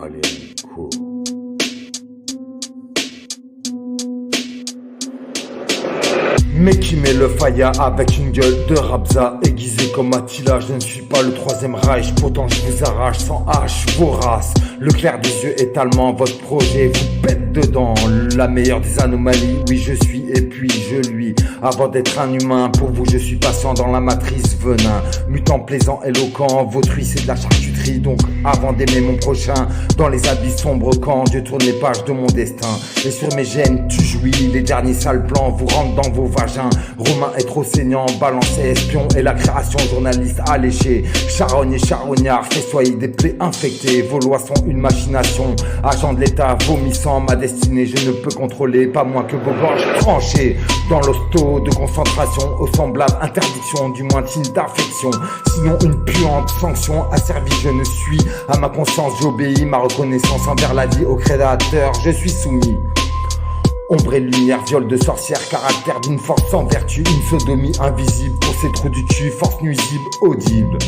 Allez, cool. Mec qui met le faya avec une gueule de Rabza, aiguisé comme Attila, je ne suis pas le troisième Reich, pourtant je vous arrache sans hache, vorace. Le clair des yeux est allemand, votre projet vous pète dedans. La meilleure des anomalies, oui je suis et puis je lui. Avant d'être un humain, pour vous je suis patient dans la matrice venin. Mutant, plaisant, éloquent, votre c'est de la charcuterie. Donc avant d'aimer mon prochain, dans les abysses sombres quand je tourne les pages de mon destin. Et sur mes gènes tu jouis, les derniers sales plans vous rentrent dans vos vagins. Romain est trop saignant, balancé espion et la création journaliste alléchée. Charogne et charognard, festoyer des plaies infectées. Vos lois sont une machination, agent de l'état vomissant ma destinée. Je ne peux contrôler, pas moins que vos gorges tranchées. Dans l'hosto de concentration, au semblable interdiction du moins signe d'affection. Sinon une puante sanction asservie, je ne suis à ma conscience, j'obéis. Ma reconnaissance envers la vie, au créateur, je suis soumis. Ombre et lumière, viol de sorcière, caractère d'une force sans vertu, une sodomie invisible pour ces trous du cul, force nuisible, audible.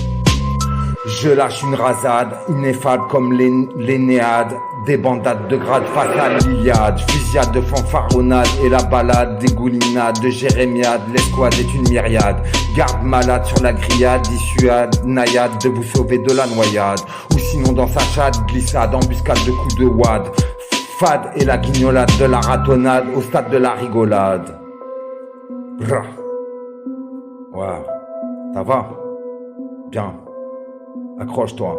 Je lâche une rasade, ineffable comme l'Énéade, des bandades de grade face à l'Iliade, fusillade de fanfaronnade et la balade, des goulinades de jérémiade, l'escouade est une myriade, garde malade sur la grillade, dissuade, naïade de vous sauver de la noyade, ou sinon dans sa chatte, glissade, embuscade de coups de wad. Fade et la guignolade de la ratonnade au stade de la rigolade. Brrr. Ouais, ça va? Bien. Accroche-toi.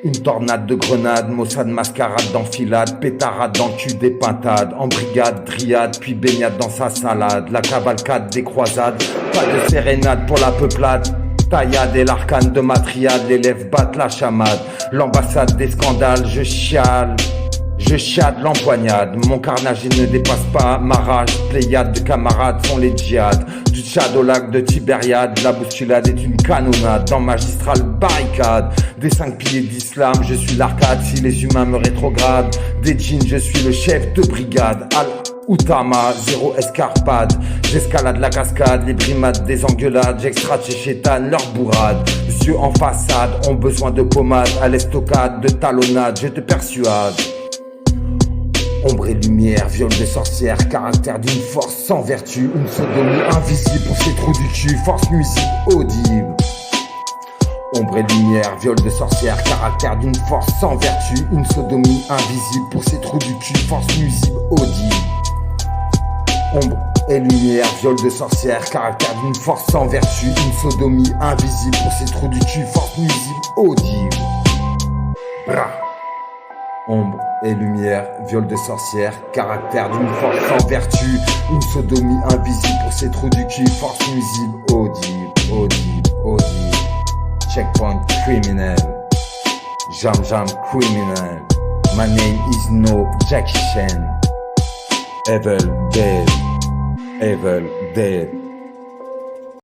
Une tornade de grenades, maussade, mascarade d'enfilade, pétarade dans le cul des pintades, en brigade, dryade, puis baignade dans sa salade, la cavalcade des croisades, pas de sérénade pour la peuplade. Taillade et l'arcane de ma triade, l'élève battent la chamade, l'ambassade des scandales, je chiade l'empoignade, mon carnage il ne dépasse pas ma rage, pléiade de camarades sont les djihad, du Tchad au lac de Tibériade, la bousculade est une canonnade, dans magistrale barricade, des 5 piliers d'islam, je suis l'arcade, si les humains me rétrogradent, des djinns, je suis le chef de brigade, Outama, zéro escarpade, j'escalade la cascade, les brimades des engueulades, j'extrate chez Chétan leur bourrade, yeux en façade, ont besoin de pommade, à l'estocade, de talonnade, je te persuade. Ombre et lumière, viol de sorcière, caractère d'une force sans vertu, une sodomie invisible pour ces trous du cul, force nuisible, audible. Ombre et lumière, viol de sorcière, caractère d'une force sans vertu, une sodomie invisible pour ces trous du cul, force nuisible, audible. Ombre et lumière, viol de sorcière, caractère d'une force sans vertu, une sodomie invisible pour ces trous du cul, force nuisible, audible. Bra. Ombre et lumière, viol de sorcière, caractère d'une force sans vertu, une sodomie invisible pour ces trous du cul, force nuisible, audible, audible, audible. Checkpoint criminal, jam criminal. My name is no Jackie Chan. Evil dead, evil dead.